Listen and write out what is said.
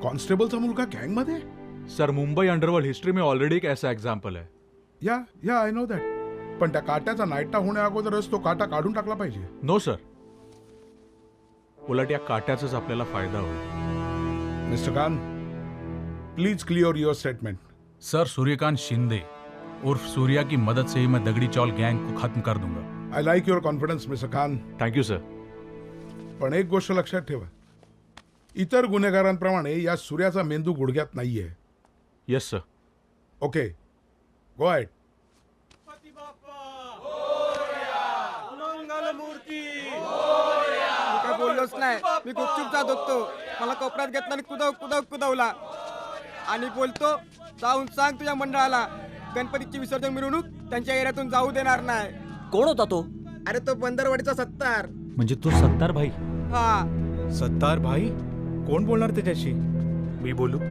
कॉन्स्टेबलचा मुलगा गँग मध्ये? सर मुंबई अंडरवर्ल्ड हिस्ट्री में ऑलरेडी एक ऐसा एग्जाम्पल है. या आय नो दॅट. पण त्या काट्याचा नायटा होण्या अगोदरच तो काटा काढून टाकला पाहिजे. नो सर, उलट या काट्याचाच आपल्याला फायदा होईल. Mister Khan, please clear your statement. Sir, Suryakant Shinde उर्फ सूर्या की मदद से ही मैं दगड़ी चौल गैंग को खत्म कर दूंगा. I like your confidence mister Khan. Thank you sir. पण एक गोष्ट लक्षात ठेवा, इतर गुन्हेगारांप्रमाणे या सूर्याचा मेंदू गुडघ्यात नाहीये. Yes sir. Okay, go ahead. काय बोललोच नाही. मी गुपचूप जात होतो. मला कोपऱ्यात घेतला आणि कुदवला आणि बोलतो, जाऊन सांग तुझ्या मंडळाला गणपतीची विसर्जन मिरवणूक त्यांच्या एरियातून जाऊ देणार नाही. कोण होता तो? अरे तो बंदरवाडीचा 70. म्हणजे तू 70 भाई? हा. सत्तार भाई कोण बोलणार त्याच्याशी? मी बोलू?